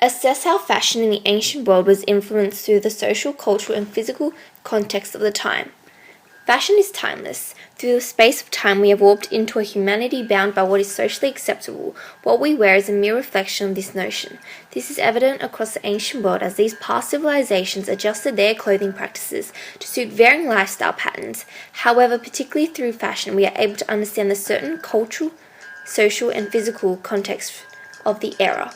Assess how fashion in the ancient world was influenced through the social, cultural, and physical context of the time. Fashion is timeless. Through the space of time, we have warped into a humanity bound by what is socially acceptable. What we wear is a mere reflection of this notion. This is evident across the ancient world as these past civilizations adjusted their clothing practices to suit varying lifestyle patterns. However, particularly through fashion, we are able to understand the certain cultural, social, and physical context of the era.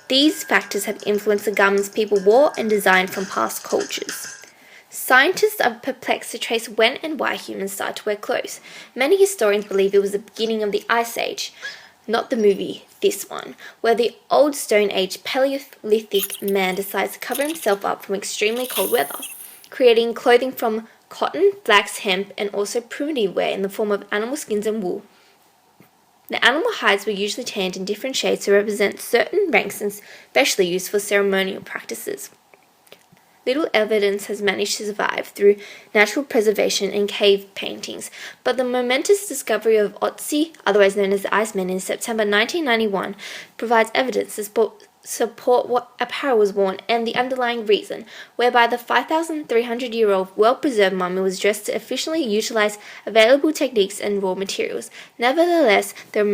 These factors have influenced the garments people wore and designed from past cultures. Scientists are perplexed to trace when and why humans started to wear clothes. Many historians believe it was the beginning of the Ice Age, not the movie, this one, where the old Stone Age Paleolithic man decides to cover himself up from extremely cold weather, creating clothing from cotton, flax, hemp, and also primitive wear in the form of animal skins and wool. The animal hides were usually tanned in different shades to represent certain ranks and specially used for ceremonial practices. Little evidence has managed to survive through natural preservation and cave paintings, but the momentous discovery of Otzi, otherwise known as the Iceman, in September 1991 provides evidence to support what apparel was worn and the underlying reason, whereby the 5,300-year-old well-preserved mummy was dressed to efficiently utilize available techniques and raw materials. Nevertheless, the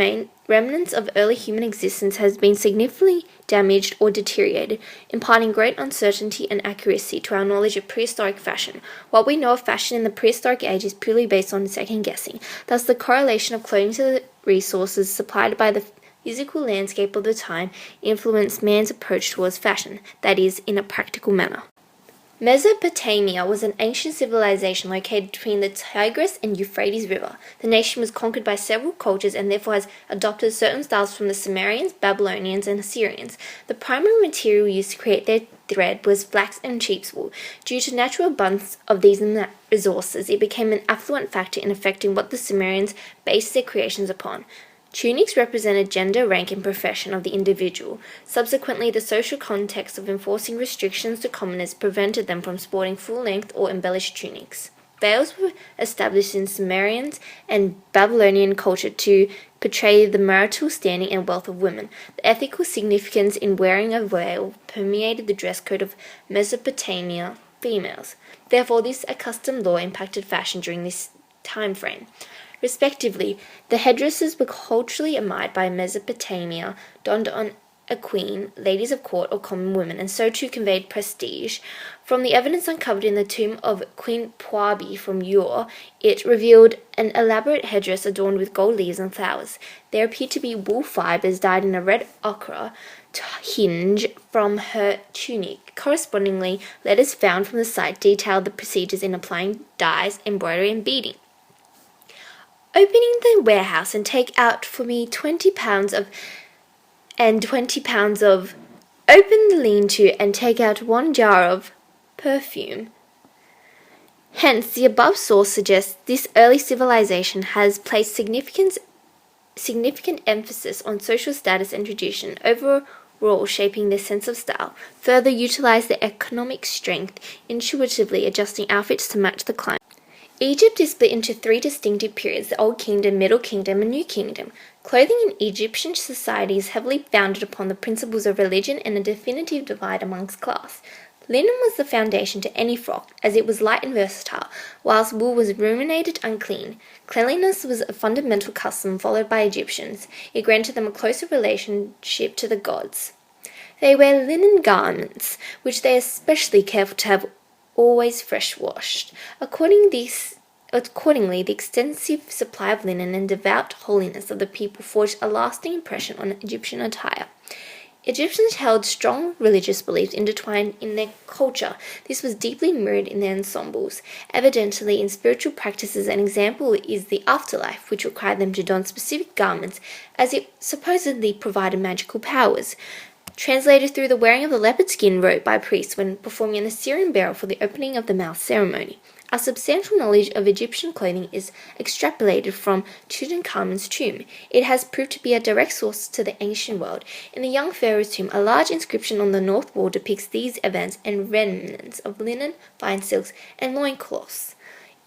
remnants of early human existence has been significantly damaged or deteriorated, imparting great uncertainty and accuracy to our knowledge of prehistoric fashion. What we know of fashion in the prehistoric age is purely based on second-guessing. Thus, the correlation of clothing to the resources supplied by the physical landscape of the time influenced man's approach towards fashion, that is, in a practical manner. Mesopotamia was an ancient civilization located between the Tigris and Euphrates River. The nation was conquered by several cultures and therefore has adopted certain styles from the Sumerians, Babylonians, and Assyrians. The primary material used to create their thread was flax and sheep's wool. Due to natural abundance of these resources, it became an affluent factor in affecting what the Sumerians based their creations upon. Tunics represented gender, rank, and profession of the individual. Subsequently, the social context of enforcing restrictions to commoners prevented them from sporting full-length or embellished tunics. Veils were established in Sumerian and Babylonian culture to portray the marital standing and wealth of women. The ethical significance in wearing a veil permeated the dress code of Mesopotamia females. Therefore, this accustomed law impacted fashion during this time frame. Respectively, the headdresses were culturally admired by Mesopotamia, donned on a queen, ladies of court, or common women, and so too conveyed prestige. From the evidence uncovered in the tomb of Queen Puabi from Ur, it revealed an elaborate headdress adorned with gold leaves and flowers. There appeared to be wool fibers dyed in a red ochre tinge from her tunic. Correspondingly, letters found from the site detailed the procedures in applying dyes, embroidery, and beading. Opening the warehouse and take out for me 20 pounds of... Open the lean-to and take out 1 jar of perfume. Hence, the above source suggests this early civilization has placed significant emphasis on social status and tradition, overall shaping their sense of style. Further, utilized their economic strength, intuitively adjusting outfits to match the climate. Egypt is split into 3 distinctive periods: the Old Kingdom, Middle Kingdom, and New Kingdom. Clothing in Egyptian society is heavily founded upon the principles of religion and a definitive divide amongst class. Linen was the foundation to any frock, as it was light and versatile, whilst wool was ruminated unclean. Cleanliness was a fundamental custom followed by Egyptians. It granted them a closer relationship to the gods. They wear linen garments, which they are especially careful to have always fresh washed. Accordingly, the extensive supply of linen and devout holiness of the people forged a lasting impression on Egyptian attire. Egyptians held strong religious beliefs intertwined in their culture. This was deeply mirrored in their ensembles. Evidently, in spiritual practices, an example is the afterlife, which required them to don specific garments, as it supposedly provided magical powers. Translated through the wearing of the leopard skin robe by priests when performing an Assyrian burial for the opening of the mouth ceremony. Our substantial knowledge of Egyptian clothing is extrapolated from Tutankhamun's tomb. It has proved to be a direct source to the ancient world. In the young pharaoh's tomb, a large inscription on the north wall depicts these events and remnants of linen, fine silks, and loincloths.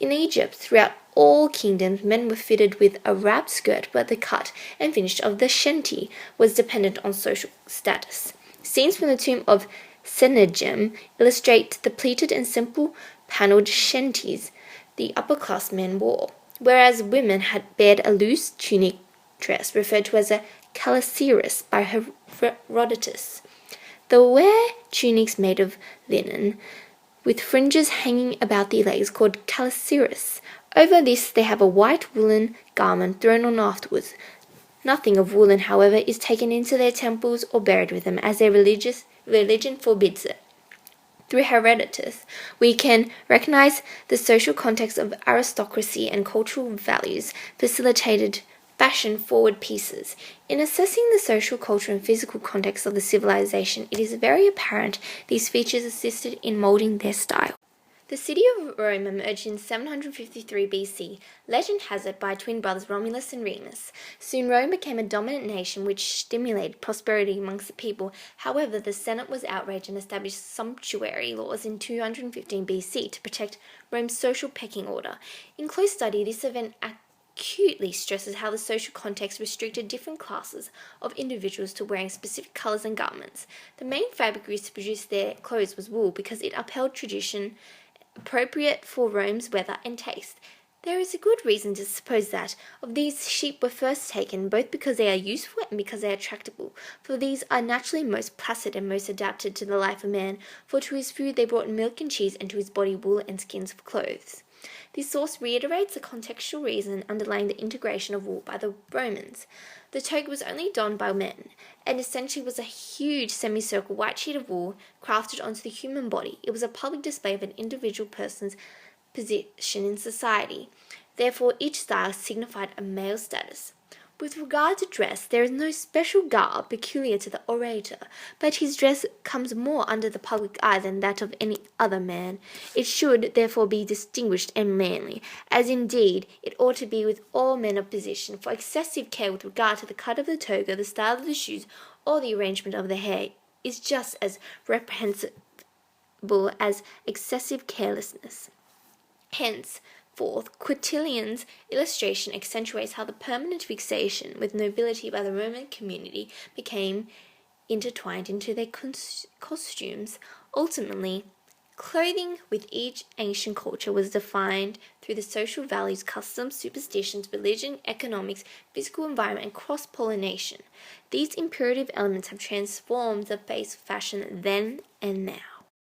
In Egypt, throughout all kingdoms, men were fitted with a wrapped skirt, but the cut and finish of the shenty was dependent on social status. Scenes from the tomb of Sennacherib illustrate the pleated and simple panelled shanties the upper-class men wore, whereas women had bared a loose tunic dress referred to as a calasiris by Herodotus. They wear tunics made of linen, with fringes hanging about the legs called calasiris. Over this they have a white woolen garment thrown on afterwards. Nothing of woolen, however, is taken into their temples or buried with them, as their religion forbids it. Through Herodotus, we can recognize the social context of aristocracy and cultural values facilitated fashion-forward pieces. In assessing the social, cultural, and physical context of the civilization, it is very apparent these features assisted in molding their style. The city of Rome emerged in 753 BC. Legend has it by twin brothers Romulus and Remus. Soon Rome became a dominant nation which stimulated prosperity amongst the people. However, the Senate was outraged and established sumptuary laws in 215 BC to protect Rome's social pecking order. In close study, this event acutely stresses how the social context restricted different classes of individuals to wearing specific colours and garments. The main fabric used to produce their clothes was wool because it upheld tradition appropriate for Rome's weather and taste. There is a good reason to suppose that of these sheep were first taken, both because they are useful and because they are tractable, for these are naturally most placid and most adapted to the life of man, for to his food they brought milk and cheese, and to his body wool and skins for clothes. This source reiterates the contextual reason underlying the integration of wool by the Romans. The toga was only donned by men, and essentially was a huge semicircle white sheet of wool crafted onto the human body. It was a public display of an individual person's position in society. Therefore, each style signified a male status. With regard to dress, there is no special garb peculiar to the orator, but his dress comes more under the public eye than that of any other man. It should, therefore, be distinguished and manly, as indeed it ought to be with all men of position, for excessive care with regard to the cut of the toga, the style of the shoes, or the arrangement of the hair is just as reprehensible as excessive carelessness. Hence, fourth, Quintilian's illustration accentuates how the permanent fixation with nobility by the Roman community became intertwined into their costumes. Ultimately, clothing with each ancient culture was defined through the social values, customs, superstitions, religion, economics, physical environment, and cross-pollination. These imperative elements have transformed the face of fashion then and now.